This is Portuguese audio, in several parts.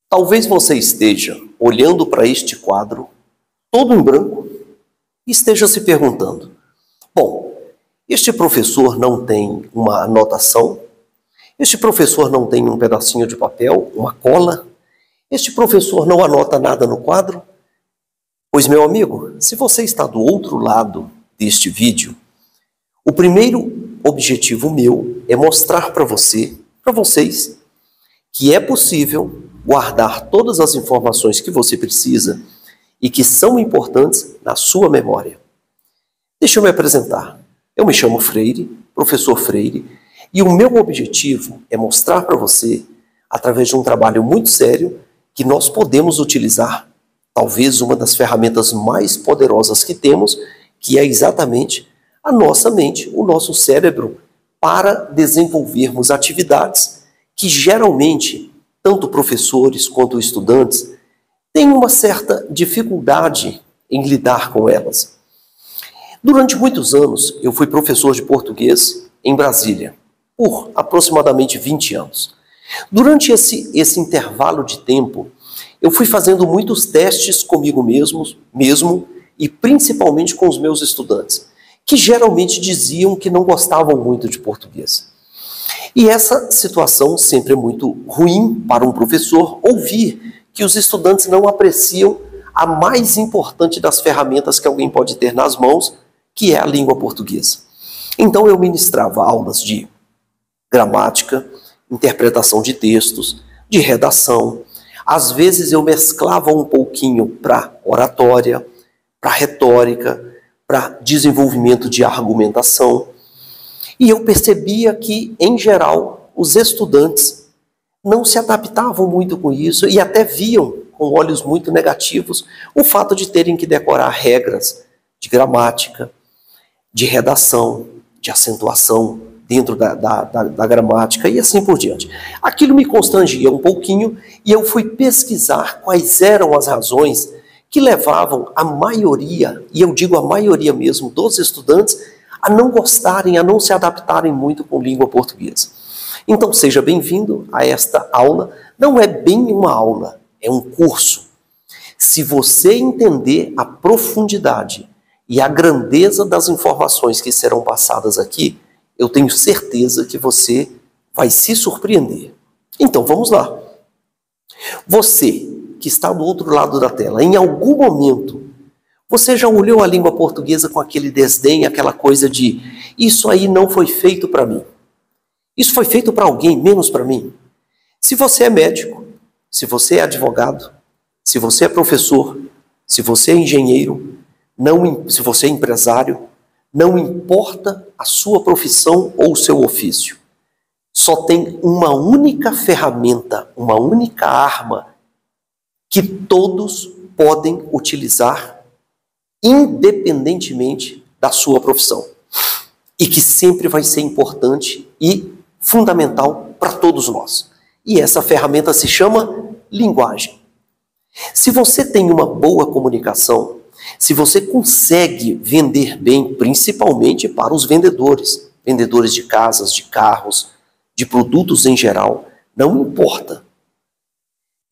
Talvez você esteja olhando para este quadro, todo em branco, e esteja se perguntando: bom, este professor não tem uma anotação? Este professor não tem um pedacinho de papel, uma cola? Este professor não anota nada no quadro? Pois, meu amigo, se você está do outro lado deste vídeo, o primeiro objetivo meu é mostrar para vocês, que é possível guardar todas as informações que você precisa e que são importantes na sua memória. Deixa eu me apresentar. Eu me chamo Freire, professor Freire, e o meu objetivo é mostrar para você, através de um trabalho muito sério, que nós podemos utilizar talvez uma das ferramentas mais poderosas que temos, que é exatamente a nossa mente, o nosso cérebro, para desenvolvermos atividades que geralmente, tanto professores quanto estudantes, têm uma certa dificuldade em lidar com elas. Durante muitos anos, eu fui professor de português em Brasília, por aproximadamente 20 anos. Durante esse intervalo de tempo, eu fui fazendo muitos testes comigo mesmo e principalmente com os meus estudantes, que geralmente diziam que não gostavam muito de português. E essa situação sempre é muito ruim para um professor, ouvir que os estudantes não apreciam a mais importante das ferramentas que alguém pode ter nas mãos, que é a língua portuguesa. Então eu ministrava aulas de gramática, interpretação de textos, de redação. Às vezes eu mesclava um pouquinho para oratória, para retórica, para desenvolvimento de argumentação. E eu percebia que, em geral, os estudantes não se adaptavam muito com isso e até viam com olhos muito negativos o fato de terem que decorar regras de gramática, de redação, de acentuação dentro da gramática e assim por diante. Aquilo me constrangia um pouquinho e eu fui pesquisar quais eram as razões que levavam a maioria, e eu digo a maioria mesmo, dos estudantes a não gostarem, a não se adaptarem muito com língua portuguesa. Então seja bem-vindo a esta aula. Não é bem uma aula, é um curso. Se você entender a profundidade e a grandeza das informações que serão passadas aqui, eu tenho certeza que você vai se surpreender. Então vamos lá. Você que está do outro lado da tela, em algum momento, você já olhou a língua portuguesa com aquele desdém, aquela coisa de isso aí não foi feito para mim. Isso foi feito para alguém, menos para mim. Se você é médico, se você é advogado, se você é professor, se você é engenheiro, se você é empresário, não importa a sua profissão ou o seu ofício. Só tem uma única ferramenta, uma única arma que todos podem utilizar independentemente da sua profissão. E que sempre vai ser importante e fundamental para todos nós. E essa ferramenta se chama linguagem. Se você tem uma boa comunicação, se você consegue vender bem, principalmente para os vendedores de casas, de carros, de produtos em geral, não importa.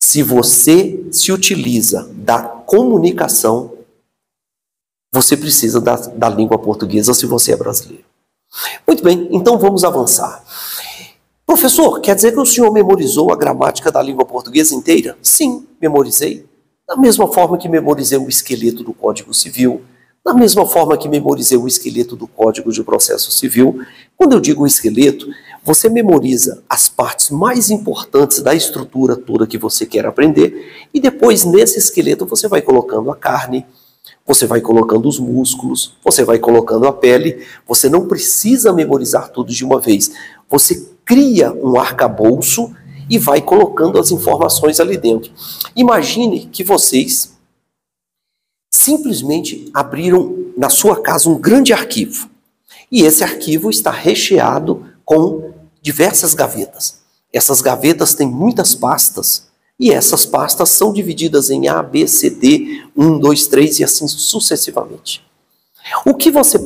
Se você se utiliza da comunicação, você precisa da língua portuguesa se você é brasileiro. Muito bem, então vamos avançar. Professor, quer dizer que o senhor memorizou a gramática da língua portuguesa inteira? Sim, memorizei. Da mesma forma que memorizei o esqueleto do Código Civil, da mesma forma que memorizei o esqueleto do Código de Processo Civil. Quando eu digo esqueleto, você memoriza as partes mais importantes da estrutura toda que você quer aprender e depois nesse esqueleto você vai colocando a carne, você vai colocando os músculos, você vai colocando a pele. Você não precisa memorizar tudo de uma vez. Você cria um arcabouço e vai colocando as informações ali dentro. Imagine que vocês simplesmente abriram na sua casa um grande arquivo. E esse arquivo está recheado com diversas gavetas. Essas gavetas têm muitas pastas. E essas pastas são divididas em A, B, C, D, 1, 2, 3 e assim sucessivamente. O que você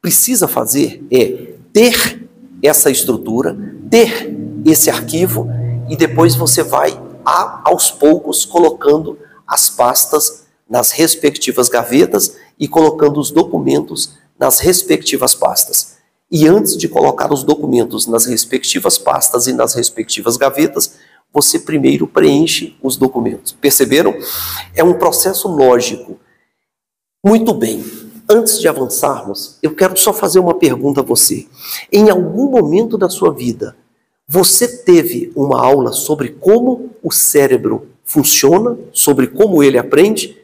precisa fazer é ter essa estrutura, ter esse arquivo e depois você vai aos poucos colocando as pastas nas respectivas gavetas e colocando os documentos nas respectivas pastas. E antes de colocar os documentos nas respectivas pastas e nas respectivas gavetas, você primeiro preenche os documentos. Perceberam? É um processo lógico. Muito bem. Antes de avançarmos, eu quero só fazer uma pergunta a você. Em algum momento da sua vida, você teve uma aula sobre como o cérebro funciona, sobre como ele aprende?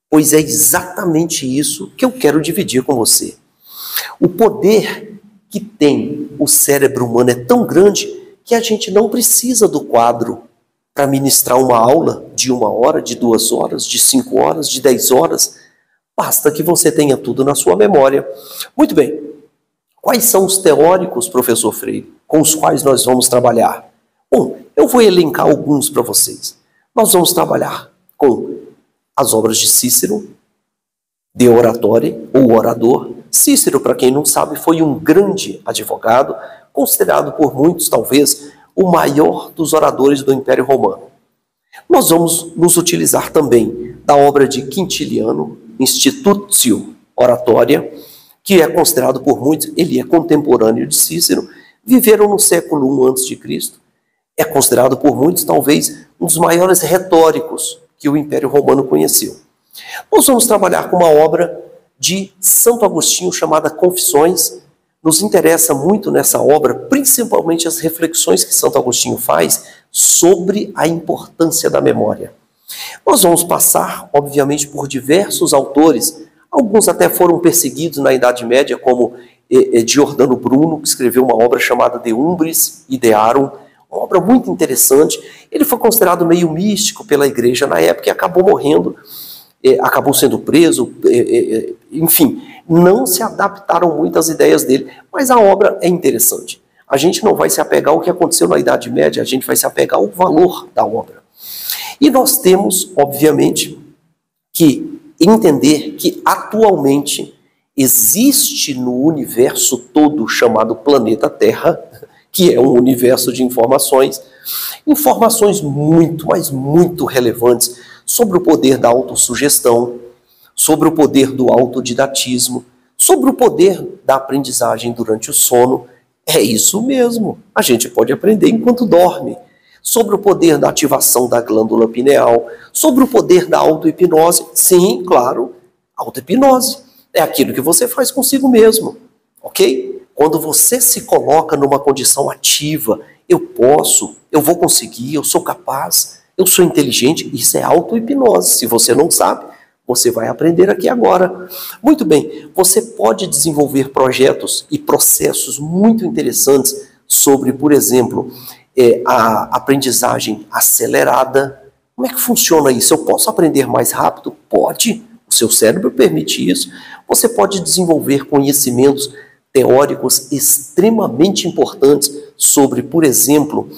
Pois é exatamente isso que eu quero dividir com você. O poder que tem o cérebro humano é tão grande que a gente não precisa do quadro para ministrar uma aula de 1 hora, de 2 horas, de 5 horas, de 10 horas. Basta que você tenha tudo na sua memória. Muito bem. Quais são os teóricos, professor Freire, com os quais nós vamos trabalhar? Bom, eu vou elencar alguns para vocês. Nós vamos trabalhar com as obras de Cícero, De Oratore, ou Orador. Cícero, para quem não sabe, foi um grande advogado, considerado por muitos, talvez, o maior dos oradores do Império Romano. Nós vamos nos utilizar também da obra de Quintiliano, Institutio Oratoria, que é considerado por muitos, ele é contemporâneo de Cícero, viveram no século I a.C., é considerado por muitos, talvez, um dos maiores retóricos que o Império Romano conheceu. Nós vamos trabalhar com uma obra de Santo Agostinho chamada Confissões. Nos interessa muito nessa obra, principalmente as reflexões que Santo Agostinho faz sobre a importância da memória. Nós vamos passar, obviamente, por diversos autores, alguns até foram perseguidos na Idade Média, como Giordano Bruno, que escreveu uma obra chamada De Umbris Idearum, uma obra muito interessante. Ele foi considerado meio místico pela igreja na época e acabou morrendo, acabou sendo preso, enfim, não se adaptaram muito às ideias dele, mas a obra é interessante. A gente não vai se apegar ao que aconteceu na Idade Média, a gente vai se apegar ao valor da obra. E nós temos, obviamente, que entender que atualmente existe no universo todo chamado planeta Terra, que é um universo de informações muito, mas muito relevantes sobre o poder da autossugestão, sobre o poder do autodidatismo, sobre o poder da aprendizagem durante o sono. É isso mesmo, a gente pode aprender enquanto dorme. Sobre o poder da ativação da glândula pineal, sobre o poder da auto-hipnose. Sim, claro, auto-hipnose é aquilo que você faz consigo mesmo, ok? Quando você se coloca numa condição ativa, eu posso, eu vou conseguir, eu sou capaz, eu sou inteligente, isso é auto-hipnose. Se você não sabe, você vai aprender aqui agora. Muito bem, você pode desenvolver projetos e processos muito interessantes sobre, por exemplo, a aprendizagem acelerada. Como é que funciona isso? Eu posso aprender mais rápido? Pode. O seu cérebro permite isso. Você pode desenvolver conhecimentos teóricos extremamente importantes sobre, por exemplo,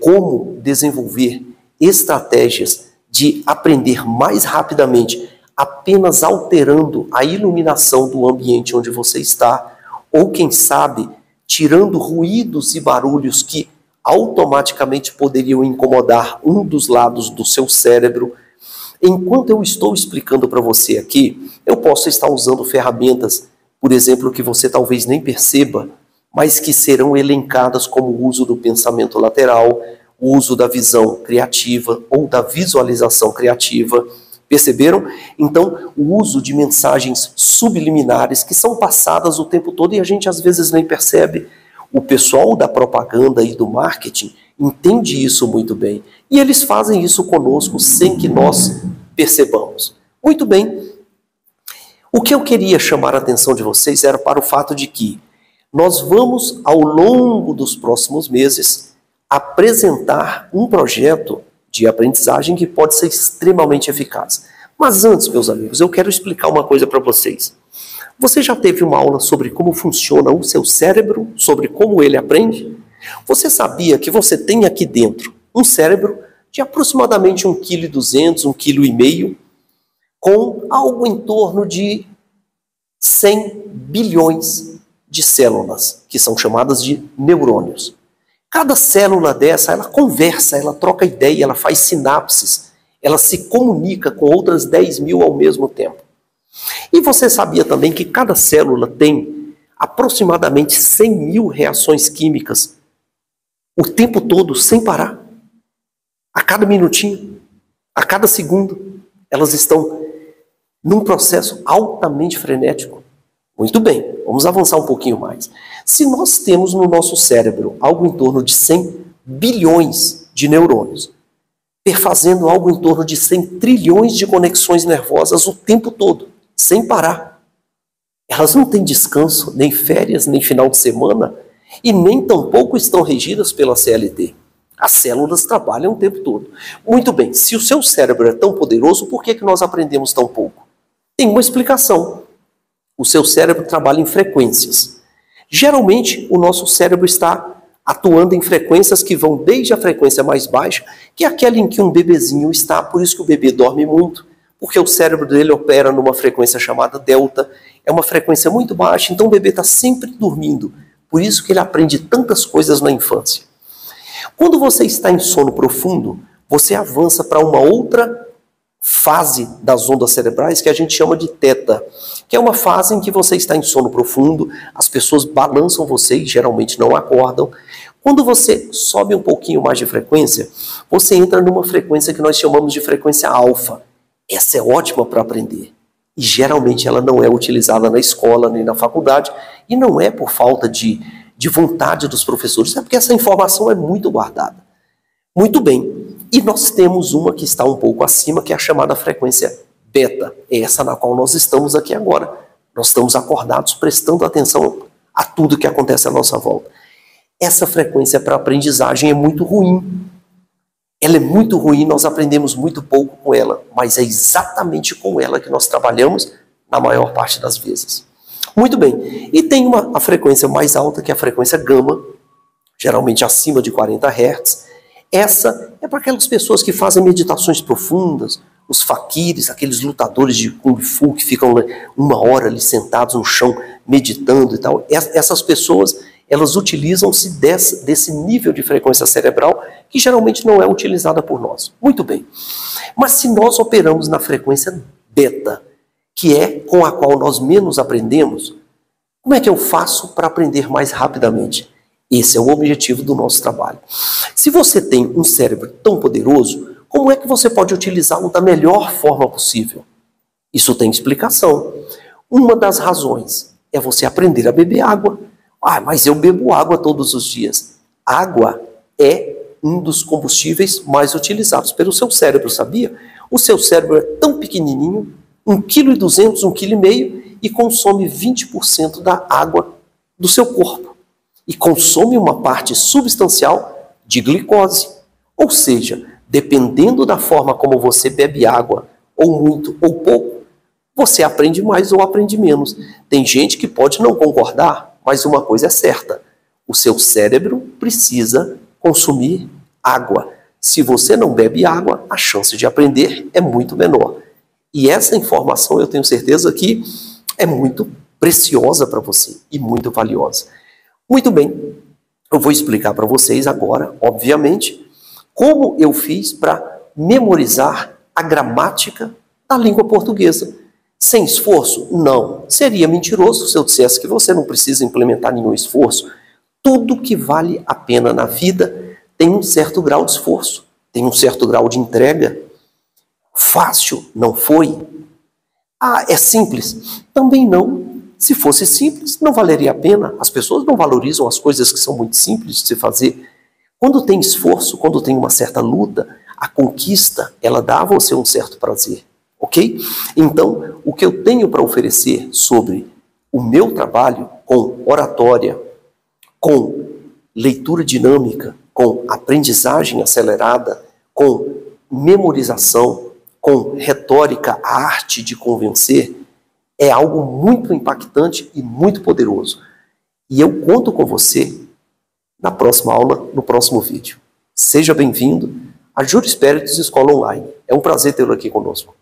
como desenvolver estratégias de aprender mais rapidamente, apenas alterando a iluminação do ambiente onde você está, ou quem sabe, tirando ruídos e barulhos que automaticamente poderiam incomodar um dos lados do seu cérebro. Enquanto eu estou explicando para você aqui, eu posso estar usando ferramentas, por exemplo, que você talvez nem perceba, mas que serão elencadas como o uso do pensamento lateral, o uso da visão criativa ou da visualização criativa. Perceberam? Então, o uso de mensagens subliminares que são passadas o tempo todo e a gente às vezes nem percebe. O pessoal da propaganda e do marketing entende isso muito bem. E eles fazem isso conosco sem que nós percebamos. Muito bem. O que eu queria chamar a atenção de vocês era para o fato de que nós vamos, ao longo dos próximos meses, apresentar um projeto de aprendizagem que pode ser extremamente eficaz. Mas antes, meus amigos, eu quero explicar uma coisa para vocês. Você já teve uma aula sobre como funciona o seu cérebro, sobre como ele aprende? Você sabia que você tem aqui dentro um cérebro de aproximadamente 1,2 kg, 1,5 kg, com algo em torno de 100 bilhões de células, que são chamadas de neurônios. Cada célula dessa, ela conversa, ela troca ideia, ela faz sinapses, ela se comunica com outras 10 mil ao mesmo tempo. E você sabia também que cada célula tem aproximadamente 100 mil reações químicas o tempo todo, sem parar? A cada minutinho, a cada segundo, elas estão num processo altamente frenético. Muito bem, vamos avançar um pouquinho mais. Se nós temos no nosso cérebro algo em torno de 100 bilhões de neurônios, perfazendo algo em torno de 100 trilhões de conexões nervosas o tempo todo, sem parar. Elas não têm descanso, nem férias, nem final de semana, e nem tampouco estão regidas pela CLT. As células trabalham o tempo todo. Muito bem, se o seu cérebro é tão poderoso, por que nós aprendemos tão pouco? Tem uma explicação. O seu cérebro trabalha em frequências. Geralmente, o nosso cérebro está atuando em frequências que vão desde a frequência mais baixa, que é aquela em que um bebezinho está, por isso que o bebê dorme muito, porque o cérebro dele opera numa frequência chamada delta, é uma frequência muito baixa, então o bebê está sempre dormindo, por isso que ele aprende tantas coisas na infância. Quando você está em sono profundo, você avança para uma outra fase das ondas cerebrais que a gente chama de teta, que é uma fase em que você está em sono profundo, as pessoas balançam você e geralmente não acordam. Quando você sobe um pouquinho mais de frequência, você entra numa frequência que nós chamamos de frequência alfa. Essa é ótima para aprender. E geralmente ela não é utilizada na escola nem na faculdade, e não é por falta de vontade dos professores, é porque essa informação é muito guardada. Muito bem, e nós temos uma que está um pouco acima, que é a chamada frequência beta, é essa na qual nós estamos aqui agora. Nós estamos acordados, prestando atenção a tudo que acontece à nossa volta. Essa frequência para aprendizagem é muito ruim. Ela é muito ruim, nós aprendemos muito pouco com ela, mas é exatamente com ela que nós trabalhamos na maior parte das vezes. Muito bem, e tem a frequência mais alta, que é a frequência gama, geralmente acima de 40 Hz. Essa é para aquelas pessoas que fazem meditações profundas, os faquires, aqueles lutadores de Kung Fu que ficam uma hora ali sentados no chão meditando e tal. Essas pessoas, elas utilizam-se desse nível de frequência cerebral que geralmente não é utilizada por nós. Muito bem. Mas se nós operamos na frequência beta, que é com a qual nós menos aprendemos, como é que eu faço para aprender mais rapidamente? Esse é o objetivo do nosso trabalho. Se você tem um cérebro tão poderoso, como é que você pode utilizá-lo da melhor forma possível? Isso tem explicação. Uma das razões é você aprender a beber água. Ah, mas eu bebo água todos os dias. Água é um dos combustíveis mais utilizados pelo seu cérebro, sabia? O seu cérebro é tão pequenininho, 1,2 kg, 1,5 kg, e consome 20% da água do seu corpo. E consome uma parte substancial de glicose. Ou seja, dependendo da forma como você bebe água, ou muito ou pouco, você aprende mais ou aprende menos. Tem gente que pode não concordar, mas uma coisa é certa: o seu cérebro precisa consumir água. Se você não bebe água, a chance de aprender é muito menor. E essa informação eu tenho certeza que é muito preciosa para você e muito valiosa. Muito bem, eu vou explicar para vocês agora, obviamente, como eu fiz para memorizar a gramática da língua portuguesa. Sem esforço? Não. Seria mentiroso se eu dissesse que você não precisa implementar nenhum esforço. Tudo que vale a pena na vida tem um certo grau de esforço, tem um certo grau de entrega. Fácil? Não foi. Ah, é simples? Também não. Se fosse simples, não valeria a pena. As pessoas não valorizam as coisas que são muito simples de se fazer. Quando tem esforço, quando tem uma certa luta, a conquista, ela dá a você um certo prazer. Ok? Então, o que eu tenho para oferecer sobre o meu trabalho com oratória, com leitura dinâmica, com aprendizagem acelerada, com memorização, com retórica, a arte de convencer, é algo muito impactante e muito poderoso. E eu conto com você na próxima aula, no próximo vídeo. Seja bem-vindo à Juris Peritus Escola Online. É um prazer tê-lo aqui conosco.